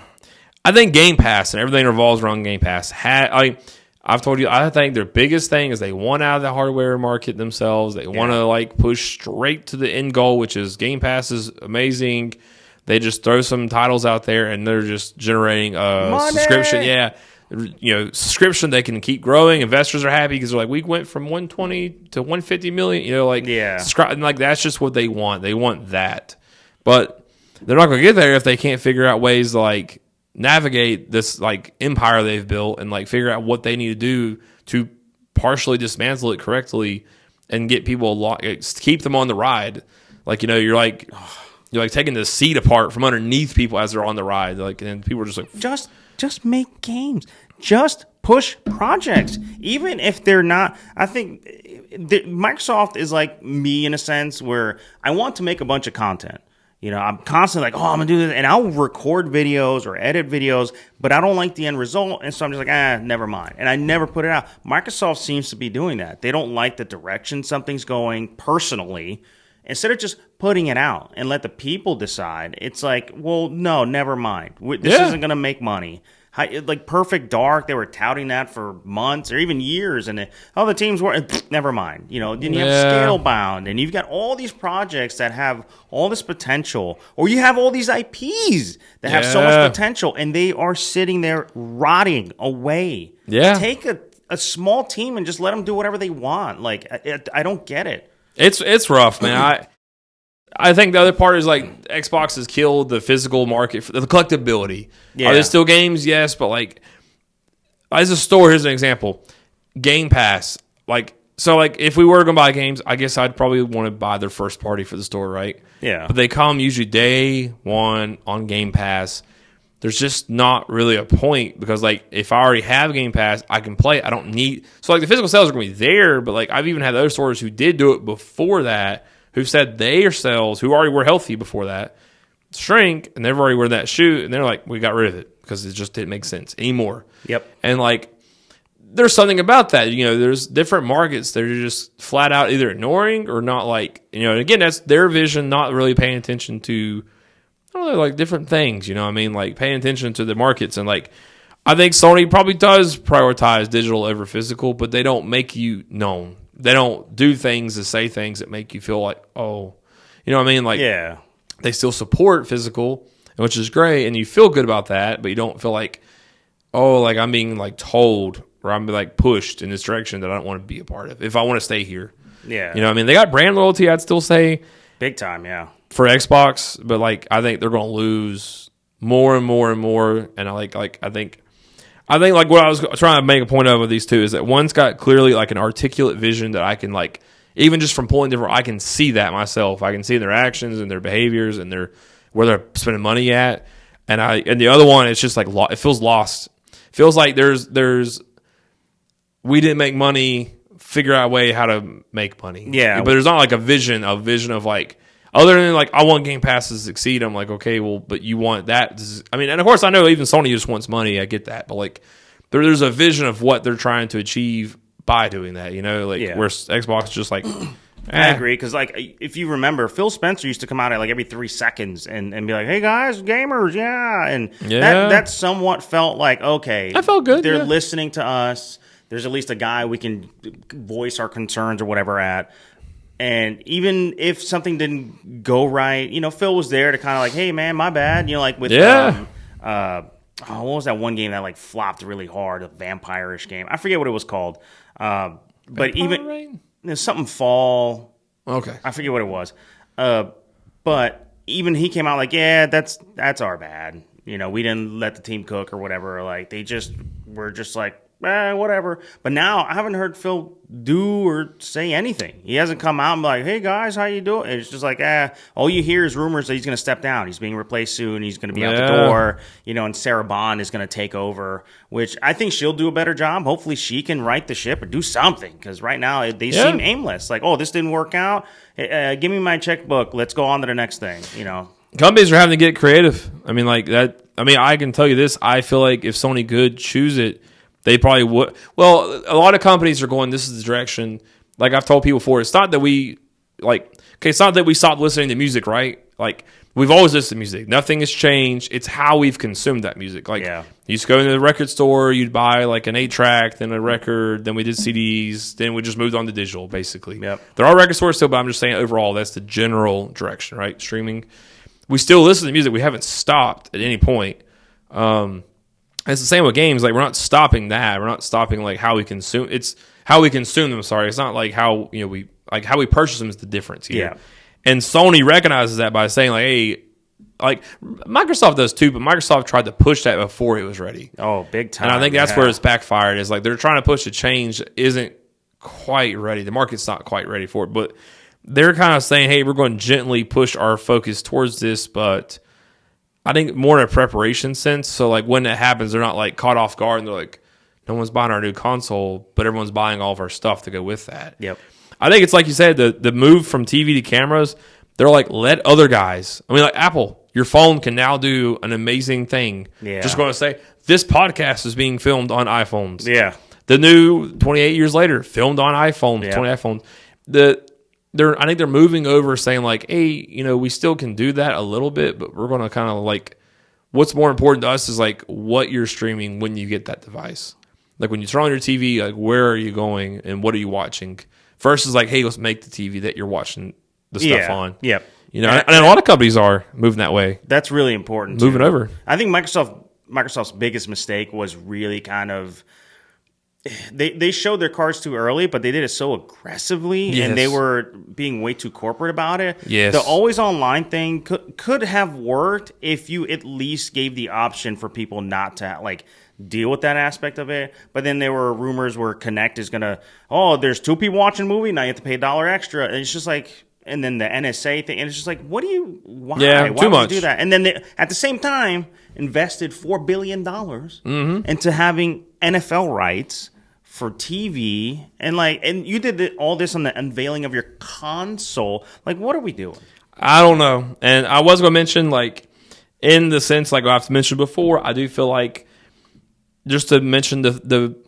I think Game Pass and everything revolves around Game Pass. I've told you, I think their biggest thing is they want out of the hardware market themselves. They want to like push straight to the end goal, which is Game Pass is amazing. They just throw some titles out there and they're just generating a subscription. Yeah. Subscription, they can keep growing. Investors are happy because they're like, we went from 120 to 150 million, subscribe. And like, that's just what they want. They want that. But they're not going to get there if they can't figure out ways to like navigate this like empire they've built and like figure out what they need to do to partially dismantle it correctly and get people keep them on the ride. Like, you're like taking the seat apart from underneath people as they're on the ride. Like, and people are just like, just make games, just push projects, even if they're not. I think Microsoft is like me in a sense where I want to make a bunch of content. I'm constantly like, I'm going to do this, and I'll record videos or edit videos, but I don't like the end result, and so I'm just like, never mind, and I never put it out. Microsoft seems to be doing that. They don't like the direction something's going personally. Instead of just putting it out and let the people decide, it's like, well, no, never mind. This isn't going to make money. Like Perfect Dark, they were touting that for months or even years, and the teams were never mind. Then you have Scalebound, and you've got all these projects that have all this potential, or you have all these IPs that have so much potential, and they are sitting there rotting away. Yeah, take a small team and just let them do whatever they want. Like I don't get it. It's rough, man. I think the other part is like Xbox has killed the physical market for the collectability. Yeah. Are there still games? Yes, but like as a store, here's an example: Game Pass. Like if we were going to buy games, I guess I'd probably want to buy their first party for the store, right? Yeah. But they come usually day one on Game Pass. There's just not really a point because like if I already have Game Pass, I can play it. I don't need the physical sales are going to be there, but like I've even had other stores who did do it before that, who said their sales, who already were healthy before that, shrink, and they've already worn that shoe, and they're like, we got rid of it because it just didn't make sense anymore. Yep. And like there's something about that. There's different markets that are just flat out either ignoring or not like, and again, that's their vision, not really paying attention to like different things, like paying attention to the markets. And like, I think Sony probably does prioritize digital over physical, but they don't make you known. They don't do things to say things that make you feel like, Like, they still support physical, which is great. And you feel good about that, but you don't feel like, like I'm being like told where I'm like pushed in this direction that I don't want to be a part of if I want to stay here. Yeah. You know what I mean? They got brand loyalty, I'd still say. Big time, yeah. For Xbox, but like I think they're going to lose more and more and more. And I think like what I was trying to make a point of with these two is that one's got clearly like an articulate vision that I can like, even just from pulling different, I can see that myself. I can see their actions and their behaviors and where they're spending money at. And the other one, it's just like it feels lost. It feels like we didn't make money, figure out a way how to make money. Yeah, but there's not like a vision of like, other than like I want Game Pass to succeed. I'm like, okay, well, but you want that. I mean, and of course I know even Sony just wants money. I get that, but like there's a vision of what they're trying to achieve by doing that. You know, like where Xbox is just like. I agree, because like if you remember, Phil Spencer used to come out at like every 3 seconds and be like, "Hey guys, gamers, yeah," and that somewhat felt like okay, I felt good. They're listening to us. There's at least a guy we can voice our concerns or whatever at. And even if something didn't go right, you know, Phil was there to kind of like, "Hey man, my bad," you know, like with what was that one game that like flopped really hard, a vampire-ish game? I forget what it was called, but even. Rain? There's something fall. Okay. I forget what it was. But even he came out like, yeah, that's our bad. You know, we didn't let the team cook or whatever. Like, they just were just like, whatever. But now I haven't heard Phil do or say anything. He hasn't come out and be like, hey, guys, how you doing? And it's just like, all you hear is rumors that he's going to step down. He's being replaced soon. He's going to be out the door. You know, and Sarah Bond is going to take over, which I think she'll do a better job. Hopefully she can right the ship or do something, because right now they seem aimless. Like, oh, this didn't work out. Give me my checkbook. Let's go on to the next thing, you know. Companies are having to get creative. I mean, like that. I mean, I can tell you this. I feel like if Sony could choose it, they probably would. Well, a lot of companies are going, this is the direction. Like I've told people before, it's not that it's not that we stopped listening to music, right? Like we've always listened to music. Nothing has changed. It's how we've consumed that music. Like you used to go into the record store, you'd buy like an 8-track, then a record, then we did CDs, then we just moved on to digital, basically. Yep. There are record stores still, but I'm just saying overall, that's the general direction, right? Streaming. We still listen to music. We haven't stopped at any point. It's the same with games. Like we're not stopping that. We're not stopping like how we consume. It's how we consume them. Sorry, it's not like how how we purchase them is the difference here. Yeah. And Sony recognizes that by saying like, hey, like Microsoft does too, but Microsoft tried to push that before it was ready. Oh, big time! And I think that's where it's backfired. Is like they're trying to push a change that isn't quite ready. The market's not quite ready for it, but they're kind of saying, hey, we're going to gently push our focus towards this, but. I think more in a preparation sense. So, like, when it happens, they're not, like, caught off guard and they're like, no one's buying our new console, but everyone's buying all of our stuff to go with that. Yep. I think it's like you said, the move from TV to cameras, they're like, let other guys. I mean, like, Apple, your phone can now do an amazing thing. Yeah. Just going to say, this podcast is being filmed on iPhones. Yeah. The new, 28 years later, filmed on iPhones, 20 iPhones. I think they're moving over saying like, hey, you know, we still can do that a little bit, but we're going to kind of like, what's more important to us is like what you're streaming when you get that device. Like when you turn on your TV, like where are you going and what are you watching? Versus like, hey, let's make the TV that you're watching the stuff on. Yep. You know, and a lot of companies are moving that way. That's really important. Moving over. I think Microsoft's biggest mistake was really kind of. They showed their cards too early, but they did it so aggressively, and they were being way too corporate about it. Yes. The always online thing could have worked if you at least gave the option for people not to like deal with that aspect of it. But then there were rumors where Connect is gonna, there's 2 people watching a movie, now you have to pay $1 extra, and it's just like. And then the NSA thing, and it's just like, why? Yeah, why would you do that? And then they, at the same time, invested $4 billion into having NFL rights for TV, and you did all this on the unveiling of your console. Like, what are we doing? I don't know. And I was going to mention, like, in the sense, like I've mentioned before, I do feel like, just to mention the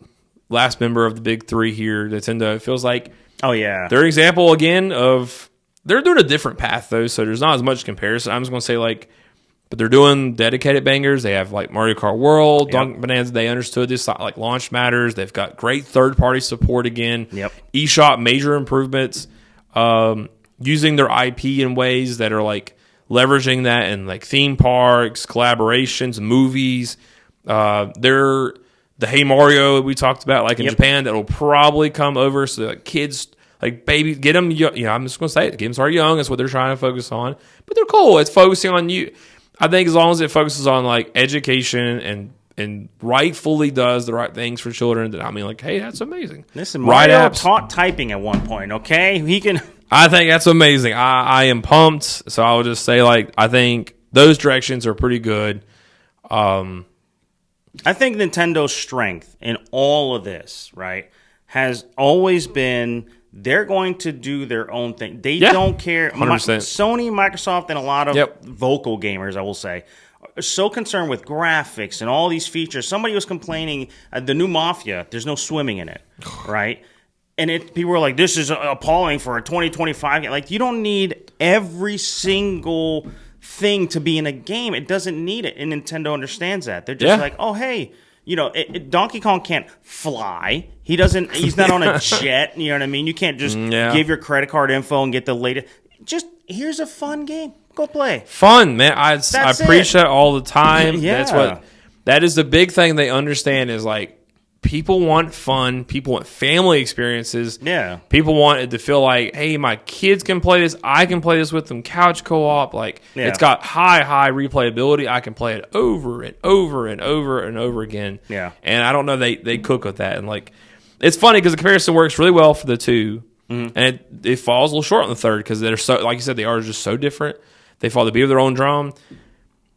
last member of the big three here, Nintendo, it feels like, they're an example again of. They're doing a different path, though, so there's not as much comparison. I'm just going to say, like, but they're doing dedicated bangers. They have, like, Mario Kart World, Donkey Kong Bananza. They understood this, like, launch matters. They've got great third-party support again. Yep. eShop, major improvements. Using their IP in ways that are, like, leveraging that in, like, theme parks, collaborations, movies. They're the Hey Mario we talked about, like in Yep. Japan, that will probably come over. So like kids, like babies, get them. I'm just gonna say it. Get them started young. That's what they're trying to focus on. But they're cool. It's focusing on you. I think as long as it focuses on like education and rightfully does the right things for children, then I mean, like, hey, that's amazing. Listen, Right Mario apps. taught typing at one point. Okay, he can. I think that's amazing. I am pumped. So I would just say, like, I think those directions are pretty good. I think Nintendo's strength in all of this, right, has always been they're going to do their own thing. They don't care. 100%. Sony, Microsoft, and a lot of Yep. vocal gamers, I will say, are so concerned with graphics and all these features. Somebody was complaining, the new Mafia, there's no swimming in it, right? And people were like, this is appalling for a 2025 game. Like, you don't need every single thing to be in a game. It doesn't need it. And Nintendo understands that. They're just like, oh, hey, Donkey Kong can't fly. He's not on a jet. You know what I mean? You can't just give your credit card info and get the latest. Just, here's a fun game. Go play. Fun, man. I preach that all the time. Yeah. That is the big thing they understand is like, people want fun. People want family experiences. Yeah. People want it to feel like, hey, my kids can play this. I can play this with them. Couch co-op. Like, it's got high replayability. I can play it over and over and over and over again. Yeah. And I don't know, they cook with that. And, like, it's funny because the comparison works really well for the two. Mm-hmm. And it falls a little short on the third because they're so, like you said, they are just so different. They follow the beat of their own drum.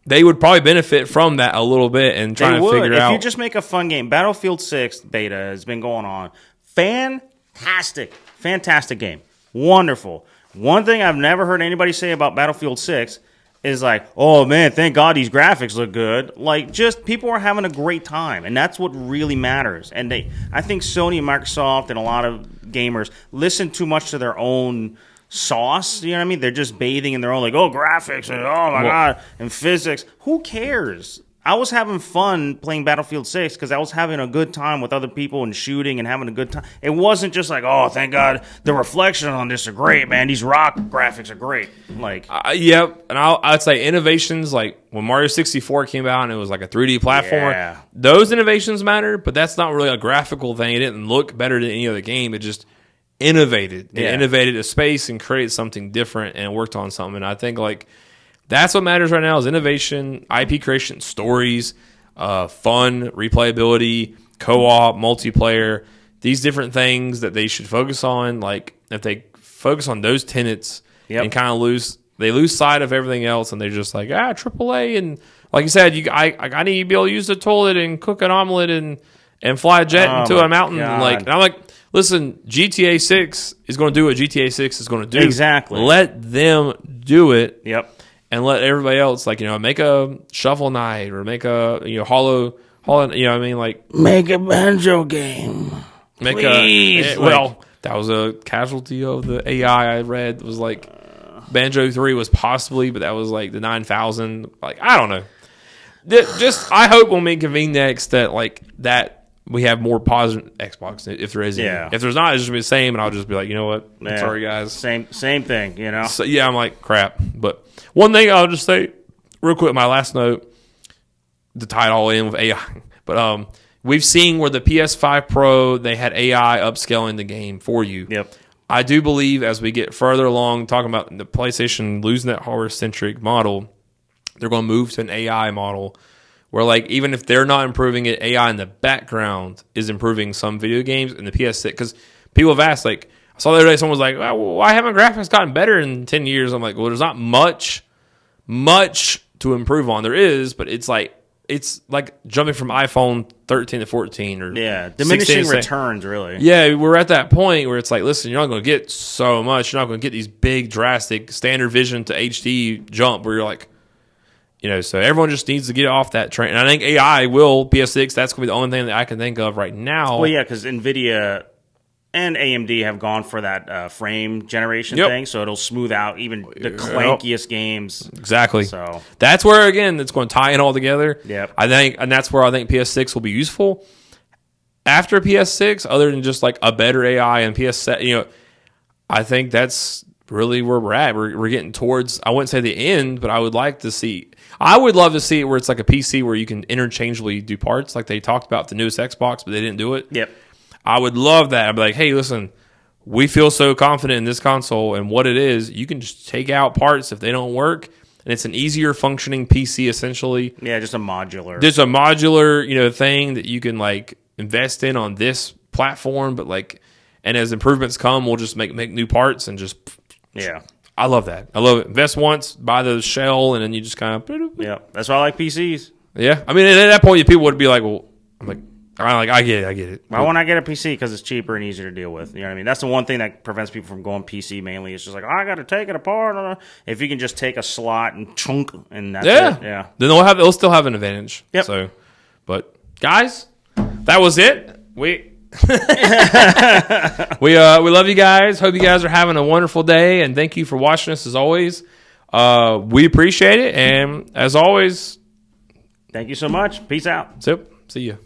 They would probably benefit from that a little bit and trying to figure out. If you just make a fun game, Battlefield 6 beta has been going on. Fantastic game. Wonderful. One thing I've never heard anybody say about Battlefield 6 is like, oh man, thank God these graphics look good. Like, just people are having a great time, and that's what really matters. And I think Sony and Microsoft and a lot of gamers listen too much to their own sauce, you know what I mean? They're just bathing in their own, like, oh, graphics, and oh my God, and physics. Who cares? I was having fun playing Battlefield 6 because I was having a good time with other people and shooting and having a good time. It wasn't just like, oh, thank God, the reflections on this are great, man. These rock graphics are great. Like, yep. And I'd say innovations like when Mario 64 came out and it was like a 3D platformer, those innovations matter, but that's not really a graphical thing. It didn't look better than any other game. It just innovated. It innovated a space and created something different and worked on something. And I think like that's what matters right now is innovation, IP creation, stories, fun, replayability, co-op, multiplayer, these different things that they should focus on. Like if they focus on those tenets and kind of lose sight of everything else and they're just like, AAA. And like you said, I need to be able to use the toilet and cook an omelet and fly a jet into a mountain. And I'm like, listen, GTA 6 is going to do what GTA 6 is going to do. Exactly. Let them do it. Yep. And let everybody else, like, make a Shovel Knight or make a, Hollow, you know what I mean? Like, make a banjo game. Please. That was a casualty of the AI I read. It was like, Banjo 3 was possibly, but that was like the 9,000. Like, I don't know. I hope when we convene next that, like, that we have more positive Xbox if there is any. Yeah. If there's not, it's just be the same, and I'll just be like, you know what? Sorry, guys. Same thing, So, I'm like, crap. But one thing I'll just say real quick, my last note, to tie it all in with AI. But we've seen where the PS5 Pro, they had AI upscaling the game for you. Yep. I do believe as we get further along, talking about the PlayStation losing that hardware-centric model, they're going to move to an AI model where, like, even if they're not improving it, AI in the background is improving some video games in the PS6. Because people have asked, like, I saw the other day someone was like, why haven't graphics gotten better in 10 years? I'm like, well, there's not much to improve on. There is, but it's like jumping from iPhone 13 to 14 or diminishing returns, really. Yeah, we're at that point where it's like, listen, you're not going to get so much. You're not going to get these big, drastic standard vision to HD jump where you're like, so everyone just needs to get off that train. And I think AI will, PS6, that's going to be the only thing that I can think of right now. Well, yeah, because NVIDIA and AMD have gone for that frame generation thing, so it'll smooth out even the clankiest games. Exactly. So that's where, again, it's going to tie in all together. Yep. And that's where I think PS6 will be useful. After PS6, other than just like a better AI and PS7, I think that's really where we're at. We're getting towards, I wouldn't say the end, but I would like to see. I would love to see it where it's like a PC where you can interchangeably do parts, like they talked about the newest Xbox, but they didn't do it. Yep. I would love that. I'd be like, hey, listen, we feel so confident in this console and what it is. You can just take out parts if they don't work, and it's an easier functioning PC essentially. Yeah, just a modular. There's a modular, thing that you can like invest in on this platform, but like, and as improvements come, we'll just make new parts and just. Yeah. I love that. I love it. Invest once, buy the shell, and then you just kind of. Yeah, that's why I like PCs. Yeah, I mean, at that point, people would be like, "Well, I get it." Why won't I get a PC? Because it's cheaper and easier to deal with. You know what I mean? That's the one thing that prevents people from going PC mainly. It's just like, I got to take it apart. If you can just take a slot and chunk, and that's it. Yeah. Then they'll still have an advantage. Yep. So, but guys, that was it. We love you guys. Hope you guys are having a wonderful day, and thank you for watching us as always. We appreciate it, and as always, thank you so much. Peace out. So, see you.